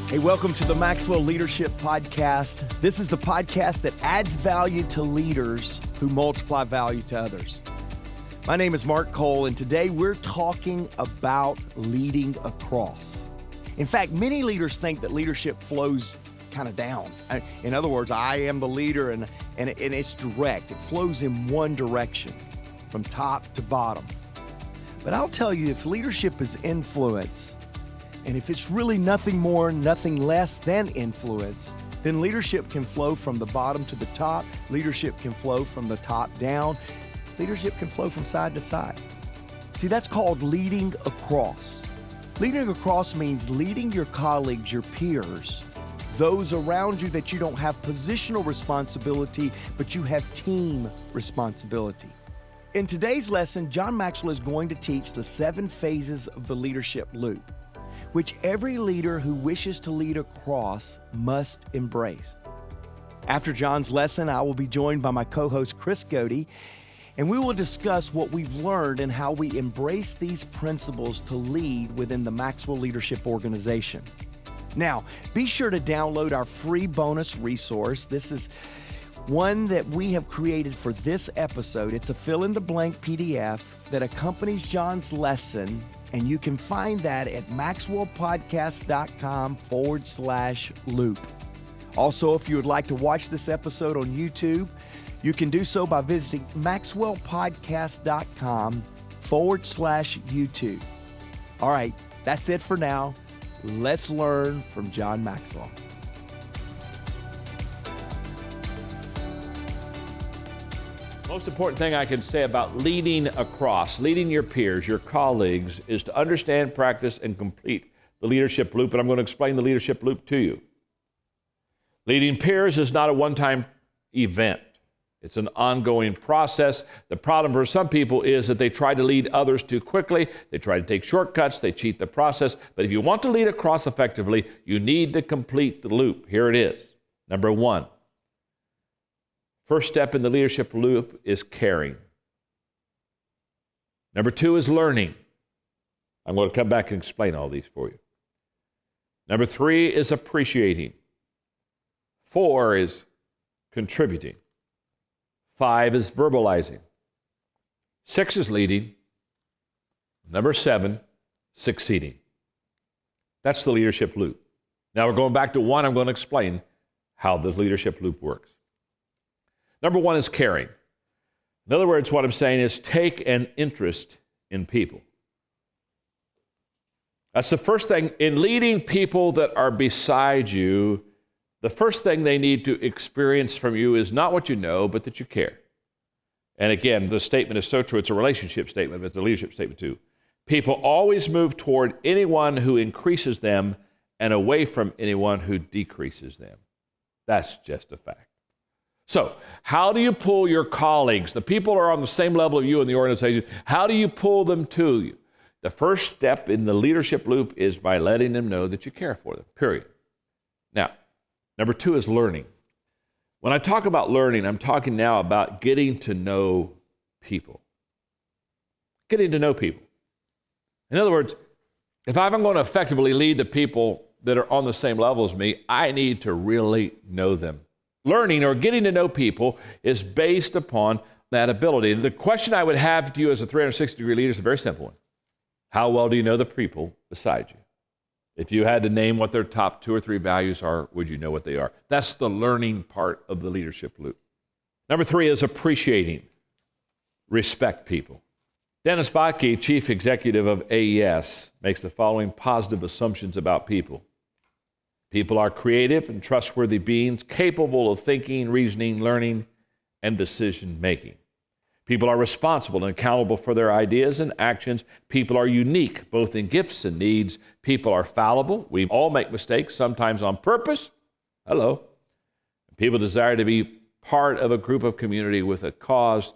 Hey, welcome to the Maxwell Leadership Podcast. This is the podcast that adds value to leaders who multiply value to others. My name is Mark Cole, and today we're talking about leading across. In fact, many leaders think that leadership flows kind of down. In other words, I am the leader, and it's direct. It flows in one direction, from top to bottom. But I'll tell you, if leadership is influence, and if it's really nothing more, nothing less than influence, then leadership can flow from the bottom to the top. Leadership can flow from the top down. Leadership can flow from side to side. See, that's called leading across. Leading across means leading your colleagues, your peers, those around you that you don't have positional responsibility, but you have team responsibility. In today's lesson, John Maxwell is going to teach the 7 phases of the leadership loop, which every leader who wishes to lead across must embrace. After John's lesson, I will be joined by my co-host Chris Goede, and we will discuss what we've learned and how we embrace these principles to lead within the Maxwell Leadership organization. Now, be sure to download our free bonus resource. This is one that we have created for this episode. It's a fill-in-the-blank PDF that accompanies John's lesson, and you can find that at maxwellpodcast.com/loop. Also, if you would like to watch this episode on YouTube, you can do so by visiting maxwellpodcast.com/YouTube. All right, that's it for now. Let's learn from John Maxwell. Most important thing I can say about leading across, leading your peers, your colleagues, is to understand, practice, and complete the leadership loop. And I'm going to explain the leadership loop to you. Leading peers is not a one-time event. It's an ongoing process. The problem for some people is that they try to lead others too quickly. They try to take shortcuts. They cheat the process. But if you want to lead across effectively, you need to complete the loop. Here it is. Number 1. First step in the leadership loop is caring. Number 2 is learning. I'm going to come back and explain all these for you. Number 3 is appreciating. 4 is contributing. 5 is verbalizing. 6 is leading. Number 7, succeeding. That's the leadership loop. Now we're going back to 1. I'm going to explain how the leadership loop works. Number 1 is caring. In other words, what I'm saying is take an interest in people. That's the first thing. In leading people that are beside you, the first thing they need to experience from you is not what you know, but that you care. And again, the statement is so true. It's a relationship statement, but it's a leadership statement too. People always move toward anyone who increases them and away from anyone who decreases them. That's just a fact. So, how do you pull your colleagues, the people who are on the same level of you in the organization, how do you pull them to you? The first step in the leadership loop is by letting them know that you care for them, period. Now, number 2 is learning. When I talk about learning, I'm talking now about getting to know people. Getting to know people. In other words, if I'm going to effectively lead the people that are on the same level as me, I need to really know them. Learning or getting to know people is based upon that ability. The question I would have to you as a 360-degree leader is a very simple one. How well do you know the people beside you? If you had to name what their top 2 or 3 values are, would you know what they are? That's the learning part of the leadership loop. Number 3 is appreciating. Respect people. Dennis Botke, chief executive of AES, makes the following positive assumptions about people. People are creative and trustworthy beings, capable of thinking, reasoning, learning, and decision-making. People are responsible and accountable for their ideas and actions. People are unique, both in gifts and needs. People are fallible. We all make mistakes, sometimes on purpose. Hello. People desire to be part of a group of community with a cause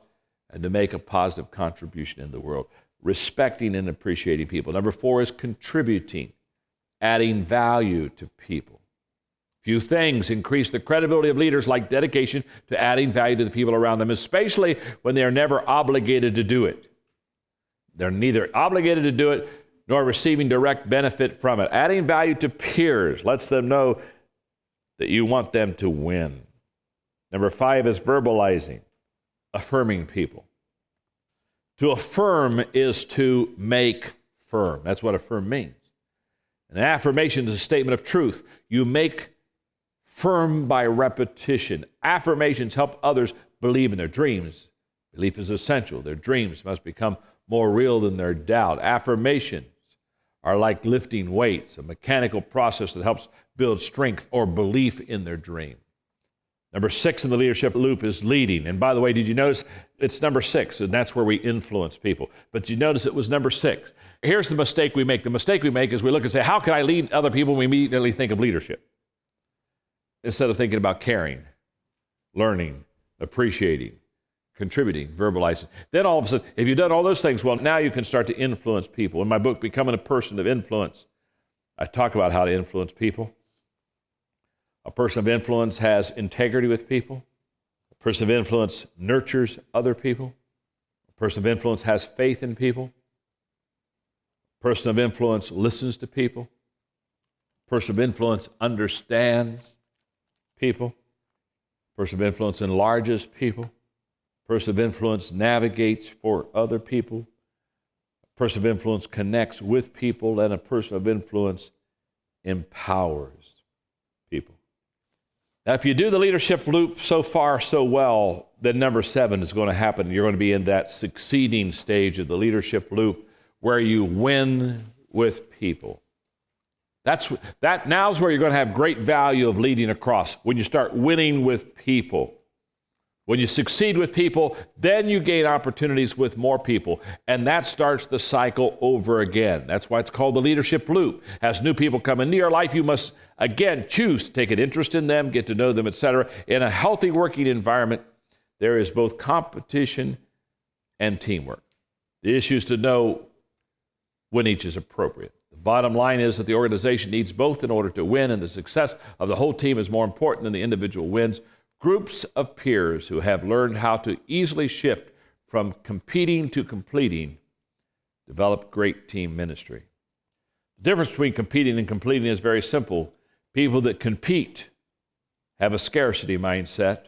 and to make a positive contribution in the world. Respecting and appreciating people. Number 4 is contributing. Adding value to people. Few things increase the credibility of leaders like dedication to adding value to the people around them, especially when they are never obligated to do it. They're neither obligated to do it nor receiving direct benefit from it. Adding value to peers lets them know that you want them to win. Number 5 is verbalizing, affirming people. To affirm is to make firm. That's what affirm means. An affirmation is a statement of truth. You make firm by repetition. Affirmations help others believe in their dreams. Belief is essential. Their dreams must become more real than their doubt. Affirmations are like lifting weights, a mechanical process that helps build strength or belief in their dream. Number 6 in the leadership loop is leading. And by the way, did you notice it's number 6, and that's where we influence people. But you notice it was number 6. Here's the mistake we make. The mistake we make is we look and say, how can I lead other people? We immediately think of leadership instead of thinking about caring, learning, appreciating, contributing, verbalizing. Then all of a sudden, if you've done all those things, well, now you can start to influence people. In my book, Becoming a Person of Influence, I talk about how to influence people. A person of influence has integrity with people. A person of influence nurtures other people. A person of influence has faith in people. A person of influence listens to people. A person of influence understands people. A person of influence enlarges people. A person of influence navigates for other people. A person of influence connects with people, and a person of influence empowers people. Now, if you do the leadership loop so far so well, then number 7 is going to happen. You're going to be in that succeeding stage of the leadership loop where you win with people. Now's where you're going to have great value of leading across, when you start winning with people. When you succeed with people, then you gain opportunities with more people, and that starts the cycle over again. That's why it's called the leadership loop. As new people come into your life, you must, again, choose to take an interest in them, get to know them, etc. In a healthy working environment, there is both competition and teamwork. The issue is to know when each is appropriate. The bottom line is that the organization needs both in order to win, and the success of the whole team is more important than the individual wins. Groups of peers who have learned how to easily shift from competing to completing develop great team ministry. The difference between competing and completing is very simple. People that compete have a scarcity mindset.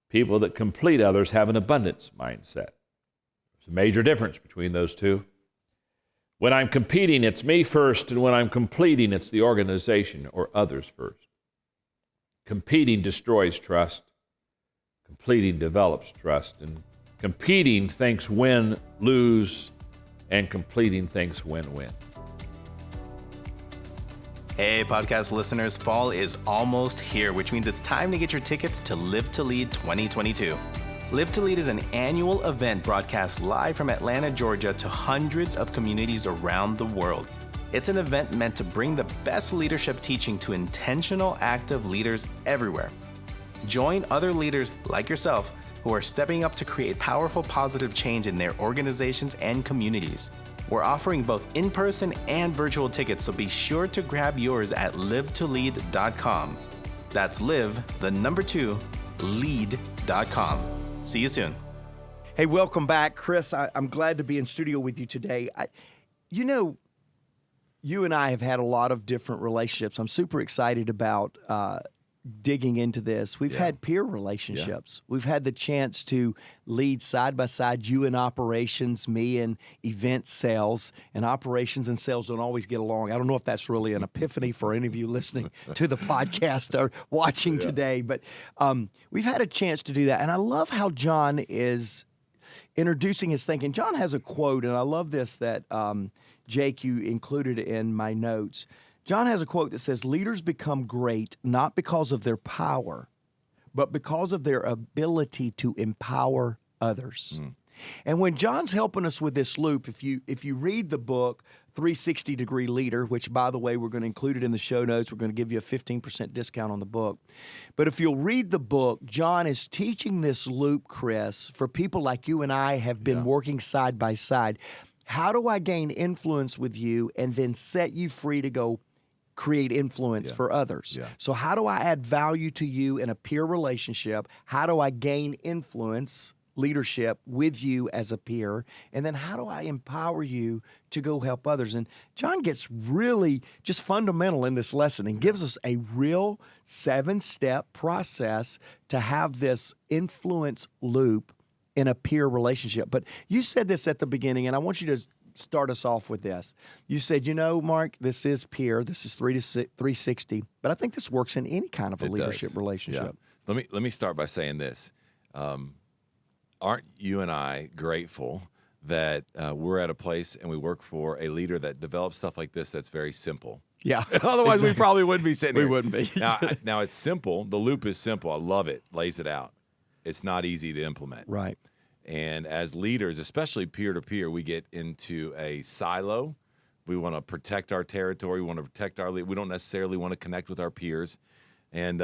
People that complete others have an abundance mindset. There's a major difference between those two. When I'm competing, it's me first, and when I'm completing, it's the organization or others first. Competing destroys trust. Completing develops trust. And competing thinks win, lose, and completing thinks win-win. Hey, podcast listeners, fall is almost here, which means it's time to get your tickets to Live to Lead 2022. Live to Lead is an annual event broadcast live from Atlanta, Georgia to hundreds of communities around the world. It's an event meant to bring the best leadership teaching to intentional, active leaders everywhere. Join other leaders like yourself who are stepping up to create powerful, positive change in their organizations and communities. We're offering both in-person and virtual tickets, so be sure to grab yours at livetolead.com. That's live, the number 2, lead.com. See you soon. Hey, welcome back, Chris. I'm glad to be in studio with you today. You and I have had a lot of different relationships. I'm super excited about digging into this. We've had peer relationships. We've had the chance to lead side by side, you in operations, me in event sales, and operations and sales don't always get along. I don't know if that's really an epiphany for any of you listening to the podcast or watching today, but we've had a chance to do that. And I love how John is introducing his thinking. John has a quote, and I love this that Jake, you included in my notes. John has a quote that says, leaders become great not because of their power, but because of their ability to empower others. And when John's helping us with this loop, if you read the book, 360-Degree Leader, which, by the way, we're going to include it in the show notes. We're going to give you a 15% discount on the book. But if you'll read the book, John is teaching this loop, Chris, for people like you and I have been working side by side. How do I gain influence with you and then set you free to go create influence for others? So how do I add value to you in a peer relationship? How do I gain influence, leadership with you as a peer? And then how do I empower you to go help others? And John gets really just fundamental in this lesson and gives us a real 7-step process to have this influence loop in a peer relationship. But you said this at the beginning, and I want you to start us off with this. You said, Mark, this is peer, this is 360, but I think this works in any kind of a leadership relationship. Yeah. Let me start by saying this. Aren't you and I grateful that we're at a place and we work for a leader that develops stuff like this that's very simple? Yeah. Otherwise, exactly. we probably wouldn't be sitting here. We wouldn't be. Now, it's simple. The loop is simple. I love it. Lays it out. It's not easy to implement. Right. And as leaders, especially peer-to-peer, we get into a silo. We want to protect our territory. We want to protect our lead. We don't necessarily want to connect with our peers. And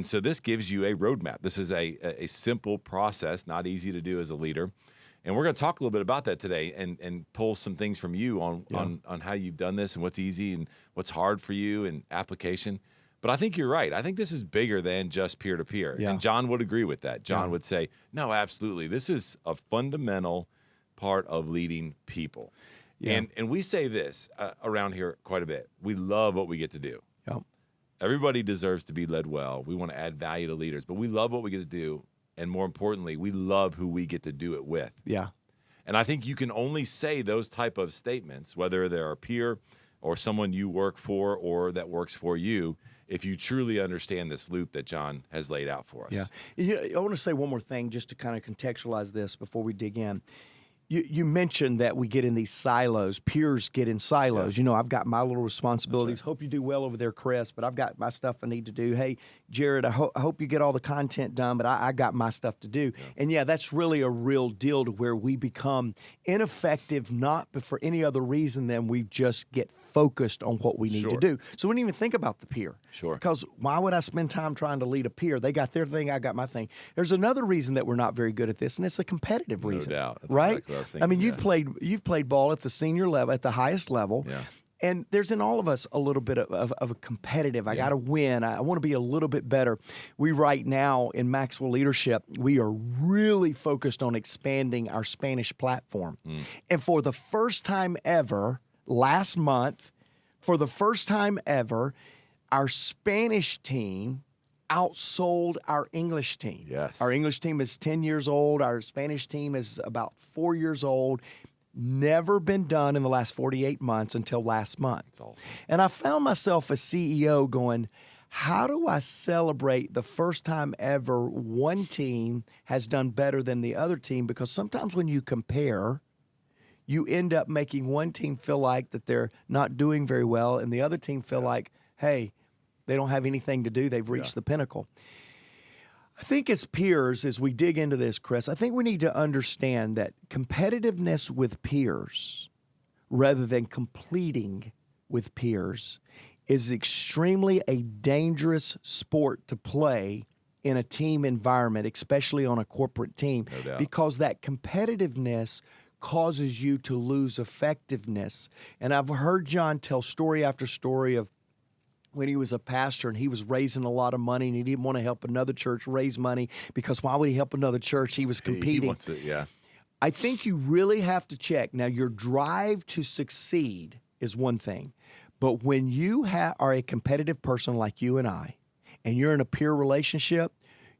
so this gives you a roadmap. This is a simple process, not easy to do as a leader. And we're going to talk a little bit about that today and pull some things from you on how you've done this and what's easy and what's hard for you and application. But I think you're right. I think this is bigger than just peer-to-peer. Yeah. And John would agree with that. John would say, no, absolutely. This is a fundamental part of leading people. Yeah. And we say this around here quite a bit. We love what we get to do. Yep. Everybody deserves to be led well. We want to add value to leaders, but we love what we get to do. And more importantly, we love who we get to do it with. Yeah. And I think you can only say those type of statements, whether they're a peer or someone you work for or that works for you, if you truly understand this loop that John has laid out for us. Yeah. I want to say one more thing just to kind of contextualize this before we dig in. You mentioned that we get in these silos. Peers get in silos. Yeah. I've got my little responsibilities. Right. Hope you do well over there, Chris, but I've got my stuff I need to do. Hey, Jared, I hope you get all the content done, but I got my stuff to do. Yeah. And that's really a real deal to where we become ineffective, not for any other reason than we just get focused on what we need to do. So we don't even think about the peer. Sure. Because why would I spend time trying to lead a peer? They got their thing, I got my thing. There's another reason that we're not very good at this, and it's a competitive reason. No doubt. That's right? exactly what I was thinking, I mean, you've played ball at the senior level, at the highest level. Yeah. And there's in all of us a little bit of a competitive. I got to win. I want to be a little bit better. We right now in Maxwell Leadership, we are really focused on expanding our Spanish platform. And for the first time ever, last month, our Spanish team outsold our English team. Yes. Our English team is 10 years old. Our Spanish team is about 4 years old. Never been done in the last 48 months until last month. That's awesome. And I found myself as CEO going, how do I celebrate the first time ever one team has done better than the other team? Because sometimes when you compare, you end up making one team feel like that they're not doing very well and the other team feel like, hey, they don't have anything to do. They've reached the pinnacle. I think as peers, as we dig into this, Chris, I think we need to understand that competitiveness with peers rather than completing with peers is extremely a dangerous sport to play in a team environment, especially on a corporate team, because that competitiveness causes you to lose effectiveness. And I've heard John tell story after story of when he was a pastor and he was raising a lot of money and he didn't want to help another church raise money because why would he help another church? He was competing. He wants it, yeah. I think you really have to check. Now, your drive to succeed is one thing, but when you are a competitive person like you and I, and you're in a peer relationship,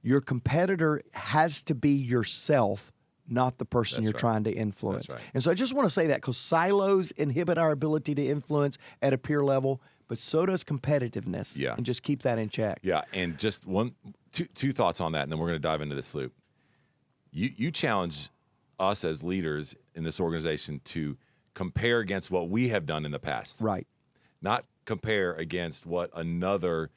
your competitor has to be yourself, not the person you're trying to influence. That's right. And so I just want to say that because silos inhibit our ability to influence at a peer level, but so does competitiveness. Yeah. And just keep that in check. Yeah, and just two thoughts on that, and then we're going to dive into this loop. You challenge us as leaders in this organization to compare against what we have done in the past. Right. Not compare against what another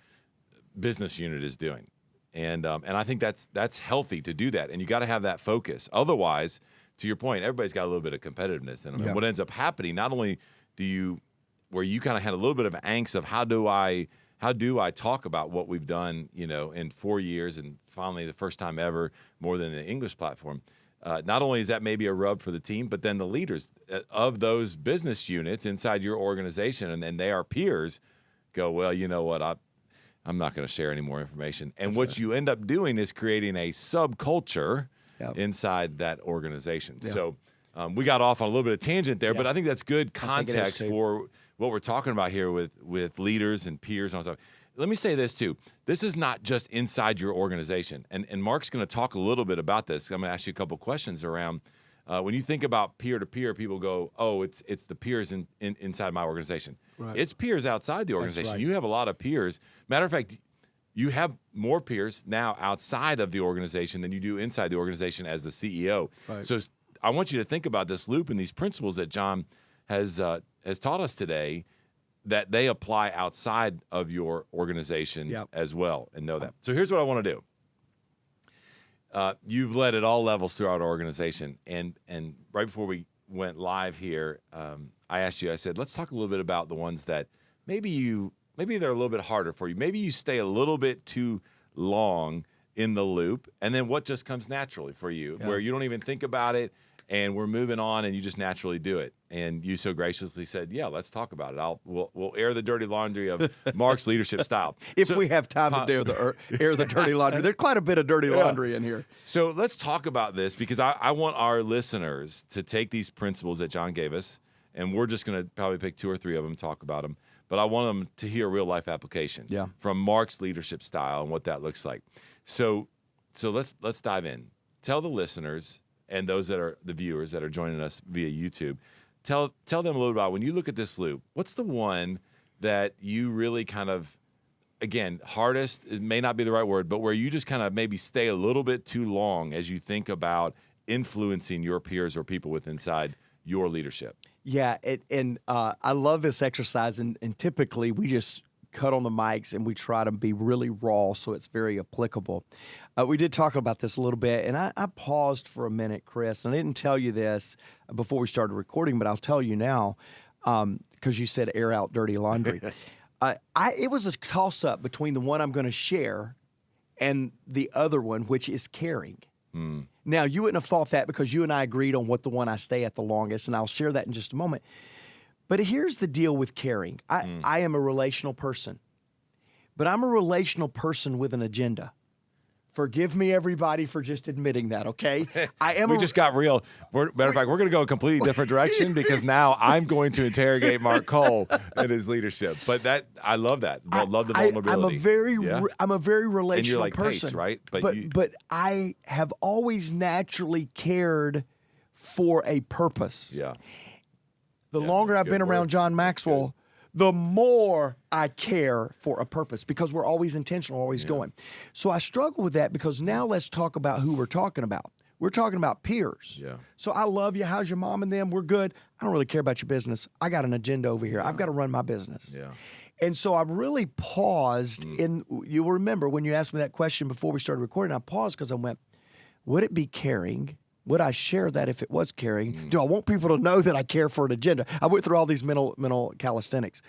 business unit is doing. And I think that's healthy to do that, and you got to have that focus. Otherwise, to your point, everybody's got a little bit of competitiveness in them. And what ends up happening, not only do you, where you kind of had a little bit of angst of how do I talk about what we've done, in 4 years, and finally the first time ever more than the English platform. Not only is that maybe a rub for the team, but then the leaders of those business units inside your organization, and then they are peers, go, well, you know what, I'm not going to share any more information. And what you end up doing is creating a subculture inside that organization. Yep. So we got off on a little bit of tangent there, Yep. but I think that's good I think it is context too. for what we're talking about here with leaders and peers and all that stuff. Let me say this too. This is not just inside your organization. And Mark's going to talk a little bit about this. I'm going to ask you a couple questions around when you think about peer-to-peer, people go, oh, it's the peers inside my organization. Right. It's peers outside the organization. right. You have a lot of peers. Matter of fact, you have more peers now outside of the organization than you do inside the organization as the CEO. Right. So I want you to think about this loop and these principles that John has taught us today, that they apply outside of your organization Yep. as well, and know that. So here's what I want to do. You've led at all levels throughout our organization, and right before we went live here, I asked you, I said, let's talk a little bit about the ones that maybe they're a little bit harder for you. Maybe you stay a little bit too long in the loop, and then what just comes naturally for you, where you don't even think about it, and we're moving on, and you just naturally do it. And you so graciously said, yeah, let's talk about it. We'll air the dirty laundry of Mark's leadership style. If we have time to air the dirty laundry. There's quite a bit of dirty laundry in here. So let's talk about this, because I want our listeners to take these principles that John gave us, and we're just going to probably pick 2 or 3 of them, talk about them. But I want them to hear real life application from Mark's leadership style and what that looks like. So let's dive in. Tell the listeners and those that are the viewers that are joining us via YouTube, tell them a little about, when you look at this loop, what's the one that you really kind of, again, hardest, it may not be the right word, but where you just kind of maybe stay a little bit too long as you think about influencing your peers or people with inside your leadership? Yeah, and I love this exercise, and typically we just cut on the mics and we try to be really raw so it's very applicable. We did talk about this a little bit, and I paused for a minute, Chris, and I didn't tell you this before we started recording, but I'll tell you now, because you said air out dirty laundry. It was a toss-up between the one I'm going to share and the other one, which is caring. Now, you wouldn't have thought that because you and I agreed on what the one I stay at the longest, and I'll share that in just a moment. But here's the deal with caring. I am a relational person, but I'm a relational person with an agenda. Forgive me, everybody, for just admitting that, okay? We just got real. Matter of fact, we're going to go a completely different direction, because now I'm going to interrogate Mark Cole and his leadership. But I love that. I love the vulnerability. I'm a very relational and you're like person, Pace, right? But I have always naturally cared for a purpose. Yeah. The longer I've been around John Maxwell, the more I care for a purpose, because we're always intentional, always going. So I struggle with that, because now let's talk about who we're talking about. We're talking about peers. Yeah. So I love you. How's your mom and them? We're good. I don't really care about your business. I got an agenda over here. I've got to run my business. Yeah. And so I really paused. You'll remember when you asked me that question before we started recording, I paused because I went, would it be caring? Would I share that if it was caring? Do I want people to know that I care for an agenda? I went through all these mental calisthenics.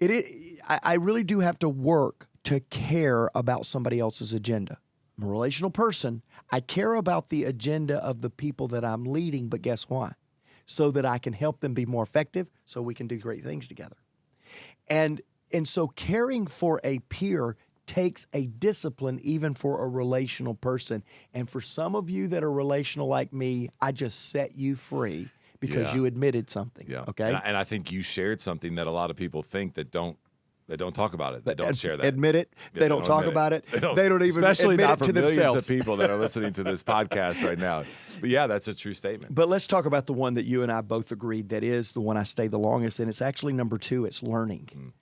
I really do have to work to care about somebody else's agenda. I'm a relational person. I care about the agenda of the people that I'm leading, but guess why? So that I can help them be more effective, so we can do great things together. And so caring for a peer takes a discipline even for a relational person. And for some of you that are relational like me, I just set you free because you admitted something. Yeah. Okay. And I think you shared something that a lot of people think that don't talk about it. That don't share that. Admit it. They don't talk about it. They don't even especially admit not it to for millions themselves. of people that are listening to this podcast right now. But yeah, that's a true statement. But let's talk about the one that you and I both agreed that is the one I stay the longest, and it's actually number 2. It's learning.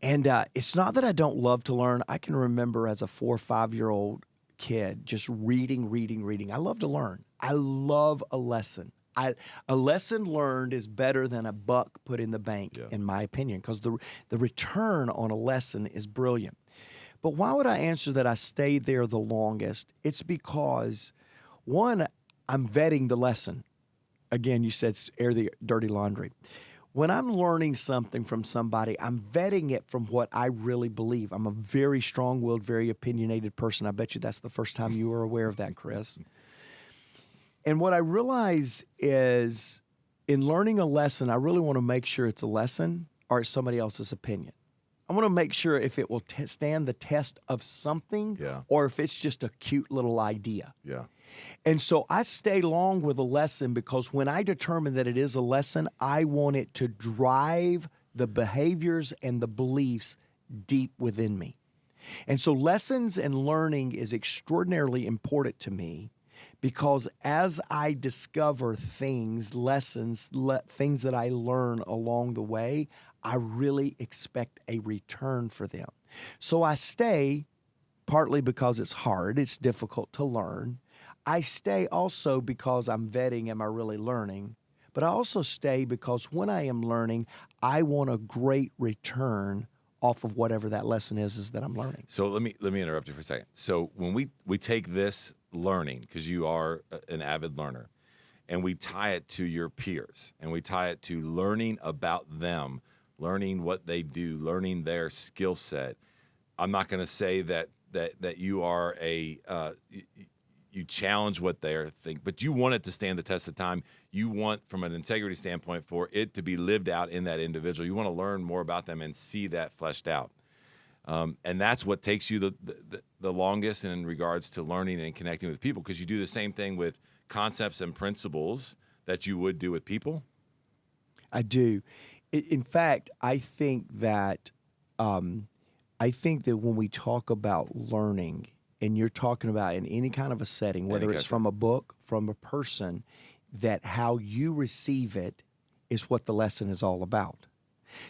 And it's not that I don't love to learn. I can remember as a 4 or 5-year-old kid just reading. I love to learn. I love a lesson. A lesson learned is better than a buck put in the bank, in my opinion, because the return on a lesson is brilliant. But why would I answer that I stayed there the longest? It's because, one, I'm vetting the lesson. Again, you said air the dirty laundry. When I'm learning something from somebody, I'm vetting it from what I really believe. I'm a very strong-willed, very opinionated person. I bet you that's the first time you were aware of that, Chris. And what I realize is in learning a lesson, I really want to make sure it's a lesson or it's somebody else's opinion. I want to make sure if it will stand the test of something or if it's just a cute little idea. Yeah. And so I stay long with a lesson because when I determine that it is a lesson, I want it to drive the behaviors and the beliefs deep within me. And so lessons and learning is extraordinarily important to me because as I discover things, lessons, things that I learn along the way, I really expect a return for them. So I stay partly because it's hard, it's difficult to learn. I stay also because I'm vetting, am I really learning? But I also stay because when I am learning, I want a great return off of whatever that lesson is that I'm learning. So let me interrupt you for a second. So when we take this learning, because you are an avid learner, and we tie it to your peers, and we tie it to learning about them, learning what they do, learning their skill set. I'm not going to say that you are you challenge what they think, but you want it to stand the test of time. You want, from an integrity standpoint, for it to be lived out in that individual. You want to learn more about them and see that fleshed out. And that's what takes you the longest in regards to learning and connecting with people, because you do the same thing with concepts and principles that you would do with people. I do. In fact, I think that when we talk about learning, and you're talking about in any kind of a setting, whether it's from a book, from a person, that how you receive it is what the lesson is all about.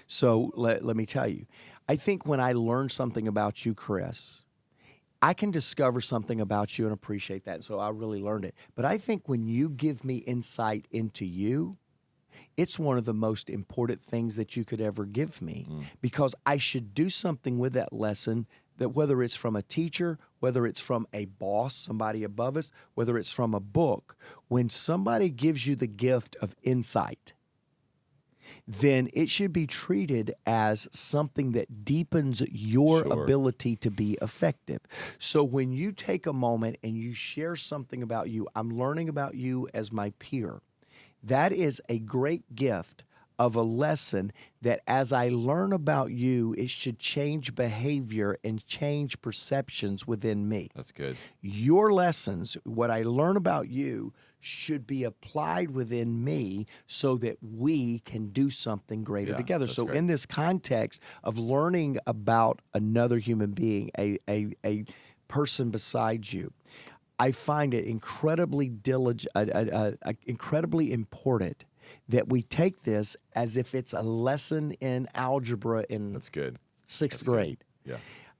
So let me tell you, I think when I learn something about you, Chris, I can discover something about you and appreciate that. So I really learned it. But I think when you give me insight into you, it's one of the most important things that you could ever give me, because I should do something with that lesson, that whether it's from a teacher, whether it's from a boss, somebody above us, whether it's from a book, when somebody gives you the gift of insight, then it should be treated as something that deepens your ability to be effective. So when you take a moment and you share something about you, I'm learning about you as my peer. That is a great gift of a lesson that as I learn about you, it should change behavior and change perceptions within me. That's good. Your lessons, what I learn about you, should be applied within me so that we can do something greater together. So great. In this context of learning about another human being, a person beside you, I find it incredibly incredibly important that we take this as if it's a lesson in algebra in That's good. sixth grade. Good. Yeah.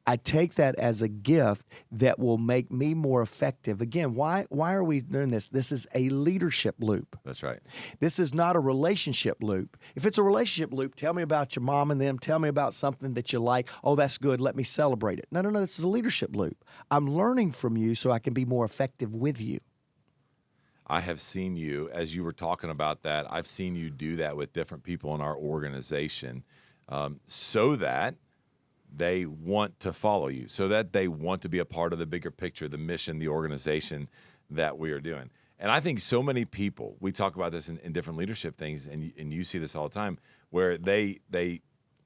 I take that as a gift that will make me more effective. Again, why are we doing this? This is a leadership loop. That's right. This is not a relationship loop. If it's a relationship loop, tell me about your mom and them. Tell me about something that you like. Oh, that's good. Let me celebrate it. No. This is a leadership loop. I'm learning from you so I can be more effective with you. I have seen you, as you were talking about that, I've seen you do that with different people in our organization, so that they want to follow you, so that they want to be a part of the bigger picture, the mission, the organization that we are doing. And I think so many people, we talk about this in different leadership things, and you see this all the time, where they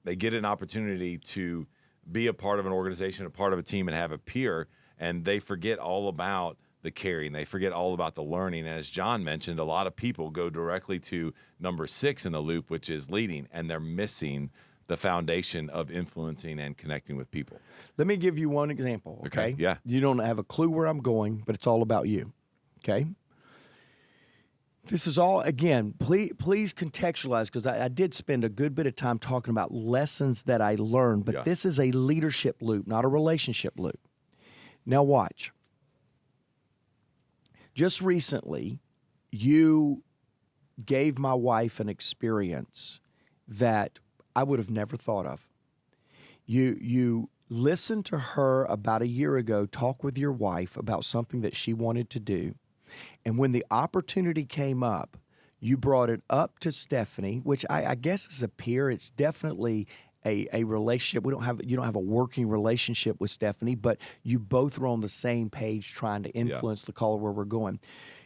get an opportunity to be a part of an organization, a part of a team, and have a peer, and they forget all about the caring. They forget all about the learning. And as John mentioned, a lot of people go directly to number 6 in the loop, which is leading, and they're missing the foundation of influencing and connecting with people. Let me give you one example, okay? Yeah. You don't have a clue where I'm going, but it's all about you, okay? This is all, again, please contextualize, because I did spend a good bit of time talking about lessons that I learned, but this is a leadership loop, not a relationship loop. Now watch. Just recently, you gave my wife an experience that I would have never thought of. You listened to her about a year ago talk with your wife about something that she wanted to do. And when the opportunity came up, you brought it up to Stephanie, which I guess is a peer. It's definitely a relationship. You don't have a working relationship with Stephanie, but you both were on the same page trying to influence the call where we're going.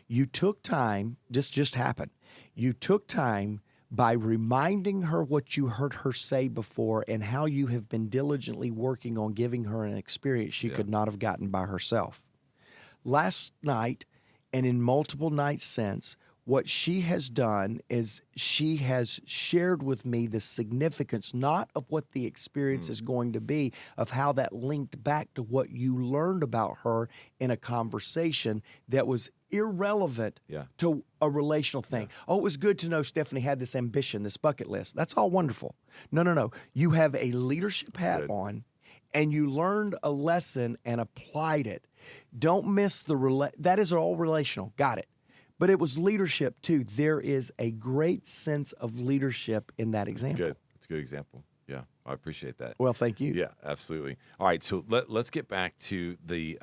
You took time, just happened. You took time by reminding her what you heard her say before and how you have been diligently working on giving her an experience she could not have gotten by herself. Last night, And in multiple nights since, what she has done is she has shared with me the significance, not of what the experience is going to be, of how that linked back to what you learned about her in a conversation that was irrelevant to a relational thing. Oh, it was good to know Stephanie had this ambition, this bucket list. That's all wonderful. No. You have a leadership hat on, and you learned a lesson and applied it. Don't miss that is all relational. Got it. But it was leadership too. There is a great sense of leadership in that example. It's good. It's a good example. Yeah, I appreciate that. Well, thank you. Yeah, absolutely. All right, so let's get back to the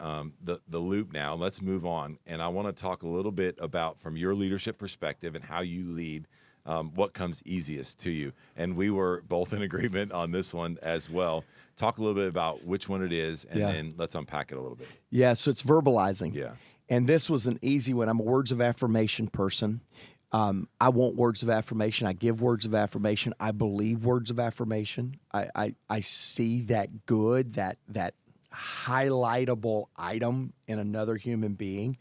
loop now. Let's move on, and I want to talk a little bit about, from your leadership perspective and how you lead, what comes easiest to you. And we were both in agreement on this one as well. Talk a little bit about which one it is, and then let's unpack it a little bit. Yeah, so it's verbalizing. Yeah. And this was an easy one. I'm a words of affirmation person. I want words of affirmation. I give words of affirmation. I believe words of affirmation. I see that good, that highlightable item in another human being.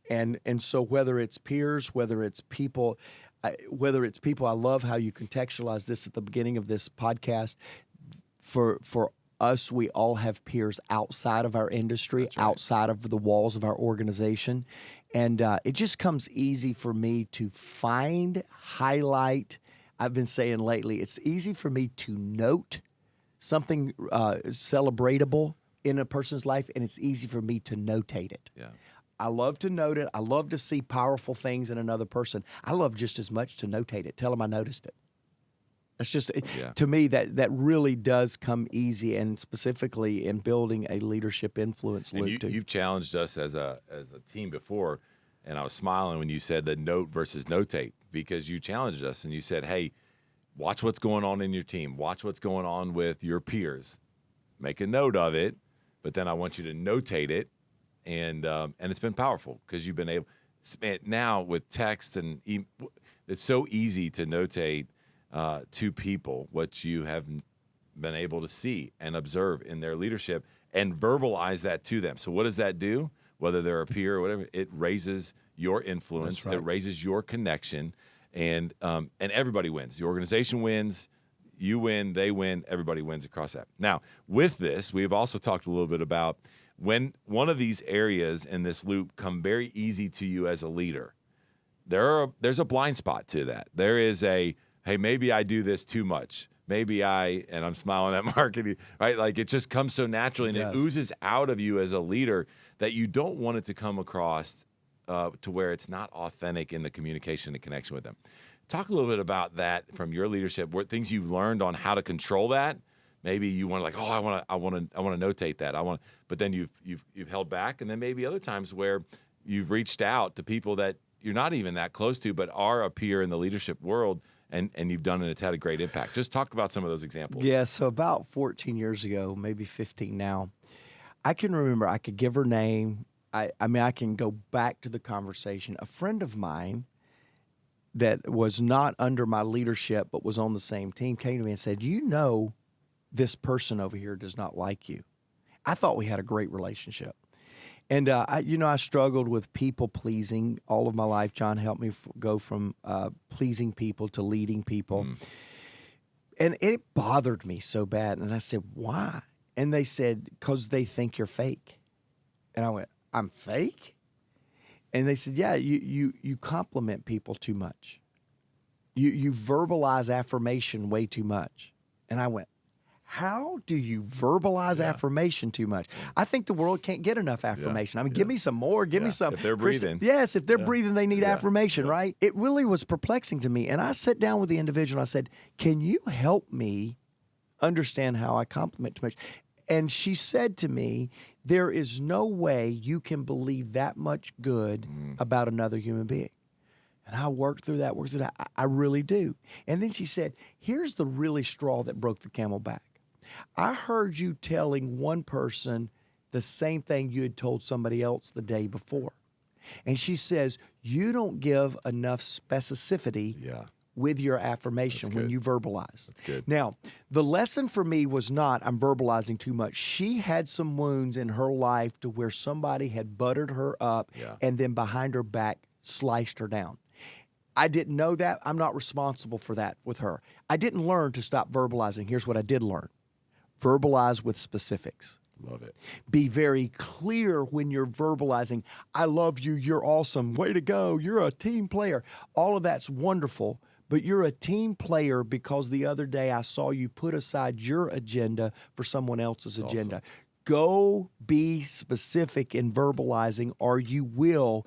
And so whether it's peers, whether it's people, I love how you contextualize this at the beginning of this podcast. For us, we all have peers outside of our industry, outside of the walls of our organization. And it just comes easy for me to highlight. I've been saying lately, it's easy for me to note something celebratable in a person's life, and it's easy for me to notate it. Yeah. I love to note it. I love to see powerful things in another person. I love just as much to notate it. Tell them I noticed it. That's just, to me, that really does come easy, and specifically in building a leadership influence loop. And you've challenged us as a team before, and I was smiling when you said the note versus notate, because you challenged us and you said, hey, watch what's going on in your team. Watch what's going on with your peers. Make a note of it, but then I want you to notate it, and it's been powerful because you've been able – now with text and it's so easy to notate to people what you have been able to see and observe in their leadership and verbalize that to them. So what does that do? Whether they're a peer or whatever, it raises your influence. It raises your connection, and everybody wins. The organization wins, you win, they win, everybody wins across that. Now, with this, we've also talked a little bit about when one of these areas in this loop come very easy to you as a leader. There's a blind spot to that. There is hey, maybe I do this too much. Maybe and I'm smiling at Mark, right? Like it just comes so naturally, and it oozes out of you as a leader that you don't want it to come across to where it's not authentic in the communication and connection with them. Talk a little bit about that from your leadership, what things you've learned on how to control that. Maybe you want to I want to notate that. But then you've held back, and then maybe other times where you've reached out to people that you're not even that close to, but are a peer in the leadership world. And you've done it, it's had a great impact. Just talk about some of those examples. Yeah, so about 14 years ago, maybe 15 now, I can remember, I could give her name. I can go back to the conversation. A friend of mine that was not under my leadership but was on the same team came to me and said, this person over here does not like you. I thought we had a great relationship. And, I struggled with people pleasing all of my life. John helped me go from pleasing people to leading people. And it bothered me so bad. And I said, why? And they said, because they think you're fake. And I went, I'm fake? And they said, yeah, you compliment people too much. You verbalize affirmation way too much. And I went, how do you verbalize affirmation too much? I think the world can't get enough affirmation. I mean, give me some more. Give me some. If they're breathing. Yes, if they're breathing, they need affirmation, right? It really was perplexing to me. And I sat down with the individual. I said, can you help me understand how I compliment too much? And she said to me, there is no way you can believe that much good about another human being. And I worked through that. I really do. And then she said, here's the really straw that broke the camel back. I heard you telling one person the same thing you had told somebody else the day before. And she says, you don't give enough specificity with your affirmation when you verbalize. That's good. Now, the lesson for me was not I'm verbalizing too much. She had some wounds in her life to where somebody had buttered her up and then behind her back sliced her down. I didn't know that. I'm not responsible for that with her. I didn't learn to stop verbalizing. Here's what I did learn. Verbalize with specifics. Love it. Be very clear when you're verbalizing. I love you. You're awesome. Way to go. You're a team player. All of that's wonderful. But you're a team player because the other day I saw you put aside your agenda for someone else's agenda. Awesome. Go be specific in verbalizing, or you will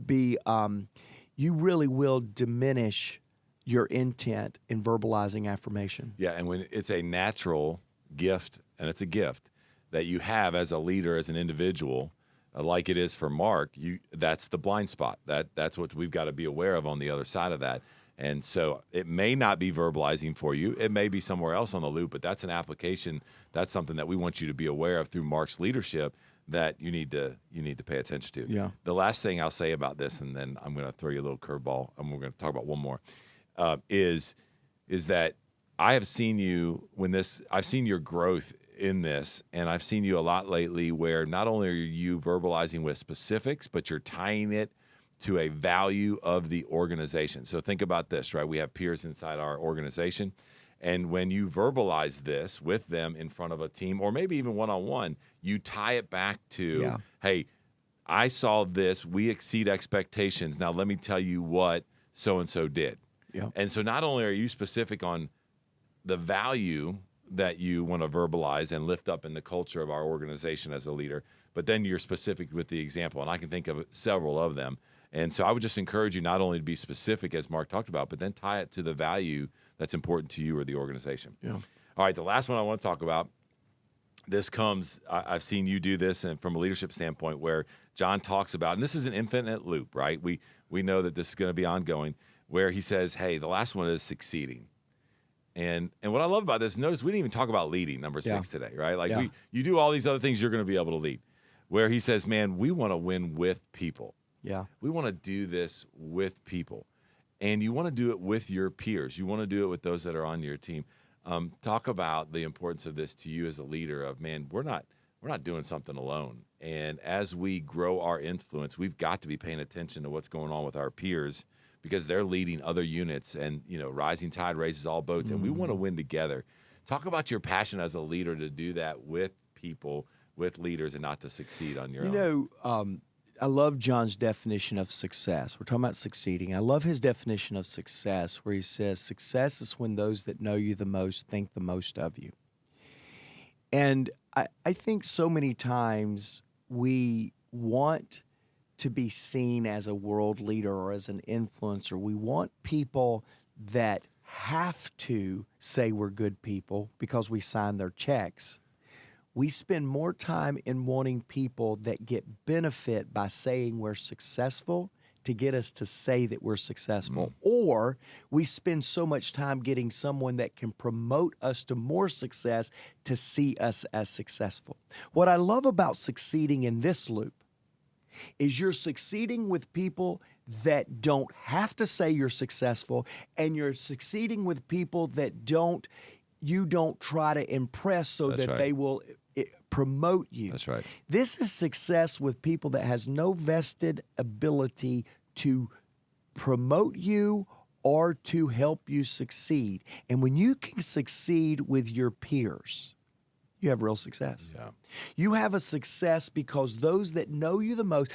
be, you really will diminish your intent in verbalizing affirmation. Yeah, and when it's a natural gift, and it's a gift that you have as a leader, as an individual, like it is for Mark, that's the blind spot. That's what we've got to be aware of on the other side of that. And so it may not be verbalizing for you. It may be somewhere else on the loop, but that's an application. That's something that we want you to be aware of through Mark's leadership that you need to pay attention to. Yeah. The last thing I'll say about this, and then I'm going to throw you a little curveball, and we're going to talk about one more, is that I have seen you I've seen your growth in this, and I've seen you a lot lately where not only are you verbalizing with specifics, but you're tying it to a value of the organization. So think about this, right? We have peers inside our organization. And when you verbalize this with them in front of a team, or maybe even one-on-one, you tie it back to, hey, I saw this. We exceed expectations. Now let me tell you what so-and-so did. Yeah. And so not only are you specific on the value that you want to verbalize and lift up in the culture of our organization as a leader, but then you're specific with the example. And I can think of several of them. And so I would just encourage you not only to be specific, as Mark talked about, but then tie it to the value that's important to you or the organization. Yeah. All right, the last one I want to talk about, this comes, I've seen you do this and from a leadership standpoint where John talks about, and this is an infinite loop, right? We know that this is going to be ongoing, where he says, hey, the last one is succeeding. And what I love about this, notice we didn't even talk about leading, number 6 today, right? Like you do all these other things, you're going to be able to lead. Where he says, man, we want to win with people. Yeah. We want to do this with people. And you want to do it with your peers. You want to do it with those that are on your team. Talk about the importance of this to you as a leader of, man, we're not doing something alone. And as we grow our influence, we've got to be paying attention to what's going on with our peers because they're leading other units and, rising tide raises all boats. And we want to win together. Talk about your passion as a leader to do that with people, with leaders, and not to succeed on your own. I love John's definition of success. We're talking about succeeding. I love his definition of success where he says success is when those that know you the most think the most of you. And I think so many times we want to be seen as a world leader or as an influencer. We want people that have to say we're good people because we sign their checks. We spend more time in wanting people that get benefit by saying we're successful to get us to say that we're successful. Or we spend so much time getting someone that can promote us to more success to see us as successful. What I love about succeeding in this loop is you're succeeding with people that don't have to say you're successful, and you're succeeding with people that you don't try to impress so that they will promote you. That's right. This is success with people that has no vested ability to promote you or to help you succeed. And when you can succeed with your peers, you have real success. Yeah. You have a success because those that know you the most,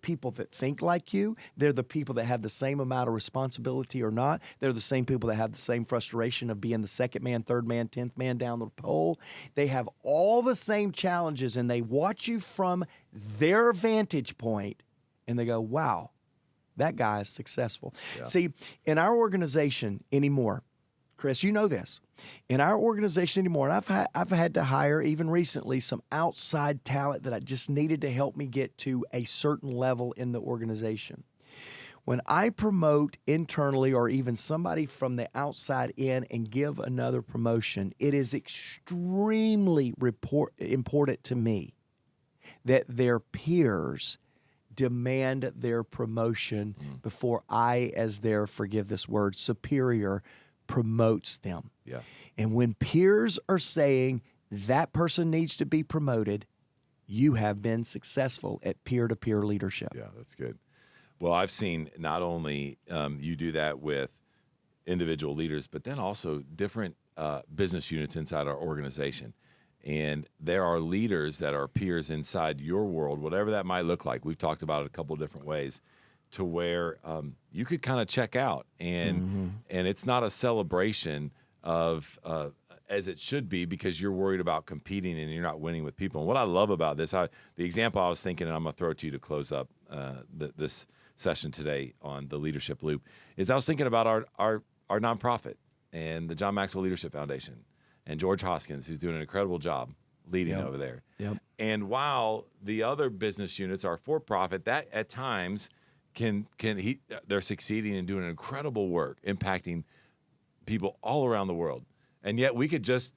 people that think like you, they're the people that have the same amount of responsibility or not. They're the same people that have the same frustration of being the second man, third man, 10th man down the pole. They have all the same challenges, and they watch you from their vantage point, and they go, wow, that guy is successful. Yeah. See, in our organization anymore, Chris, you know this. In our organization anymore, and I've had to hire even recently some outside talent that I just needed to help me get to a certain level in the organization. When I promote internally or even somebody from the outside in and give another promotion, it is extremely important to me that their peers demand their promotion before I, as their, forgive this word, superior, promotes them. Yeah. And when peers are saying that person needs to be promoted, you have been successful at peer-to-peer leadership. Yeah, that's good. Well, I've seen not only you do that with individual leaders, but then also different business units inside our organization. And there are leaders that are peers inside your world, whatever that might look like. We've talked about it a couple of different ways, to where you could kind of check out, and it's not a celebration of as it should be, because you're worried about competing and you're not winning with people. And what I love about this, the example I was thinking, and I'm going to throw it to you to close up this session today on the Leadership Loop, is I was thinking about our nonprofit and the John Maxwell Leadership Foundation and George Hoskins, who's doing an incredible job leading over there. Yep. And while the other business units are for-profit, that at times they're succeeding and doing incredible work, impacting people all around the world. And yet we could just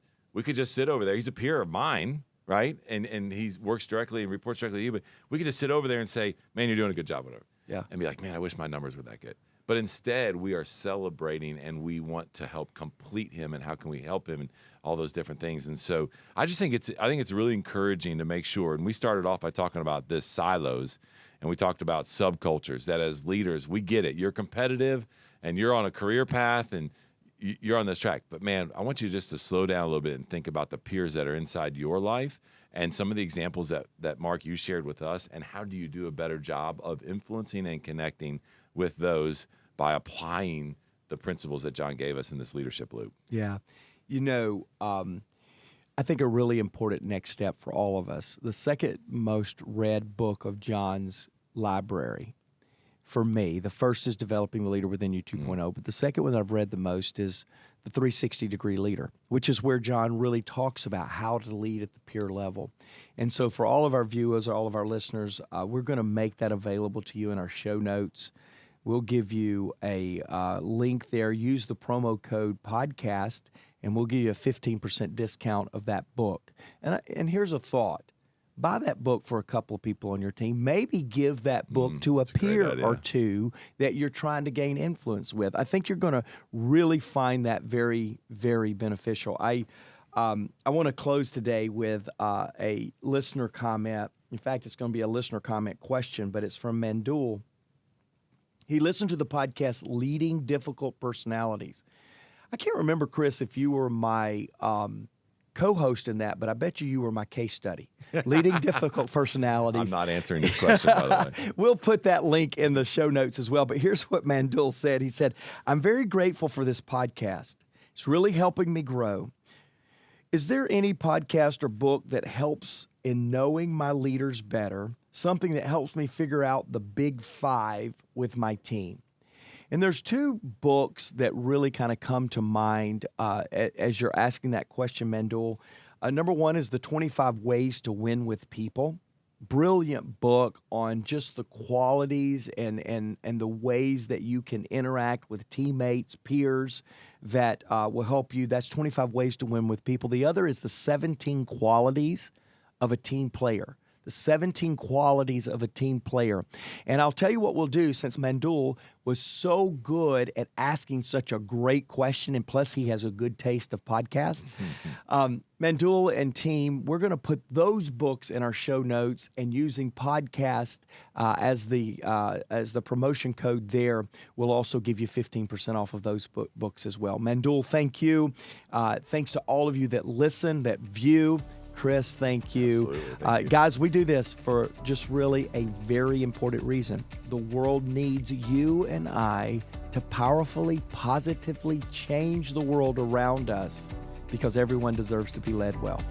sit over there. He's a peer of mine, right? And he works directly and reports directly to you. But we could just sit over there and say, "Man, you're doing a good job," whatever. Yeah. And be like, "Man, I wish my numbers were that good." But instead, we are celebrating, and we want to help complete him, and how can we help him, and all those different things. And so I think it's really encouraging to make sure. And we started off by talking about this silos, and we talked about subcultures, that as leaders, we get it. You're competitive, and you're on a career path, and you're on this track. But man, I want you just to slow down a little bit and think about the peers that are inside your life, and some of the examples that Mark, you shared with us, and how do you do a better job of influencing and connecting with those by applying the principles that John gave us in this leadership loop. Yeah. I think a really important next step for all of us, the second most read book of John's library, for me, the first is Developing the Leader Within You 2.0, but the second one that I've read the most is The 360-Degree Leader, which is where John really talks about how to lead at the peer level. And so for all of our viewers, all of our listeners, we're going to make that available to you in our show notes. We'll give you a link there. Use the promo code podcast, and we'll give you a 15% discount of that book. And here's a thought. Buy that book for a couple of people on your team. Maybe give that book to a peer or two that you're trying to gain influence with. I think you're going to really find that very, very beneficial. I want to close today with a listener comment. In fact, it's going to be a listener comment question, but it's from Mandul. He listened to the podcast Leading Difficult Personalities. I can't remember, Chris, if you were my co-host in that, but I bet you were my case study. Leading Difficult Personalities. I'm not answering this question, by the way. We'll put that link in the show notes as well. But here's what Mandul said. He said, "I'm very grateful for this podcast. It's really helping me grow. Is there any podcast or book that helps in knowing my leaders better, something that helps me figure out the big five with my team?" And there's two books that really kind of come to mind as you're asking that question, Mandul. Number one is The 25 Ways to Win with People. Brilliant book on just the qualities and the ways that you can interact with teammates, peers that will help you. That's 25 Ways to Win with People. The other is The 17 Qualities of a Team Player. The 17 qualities of a team player. And I'll tell you what we'll do, since Mandul was so good at asking such a great question, and plus he has a good taste of podcasts. Mandul and team, we're going to put those books in our show notes, and using podcast as the promotion code there, we'll also give you 15% off of those books as well. Mandul, thank you. Thanks to all of you that listen, that view. Chris, thank you. Thank you. Guys, we do this for just really a very important reason. The world needs you and I to powerfully, positively change the world around us, because everyone deserves to be led well.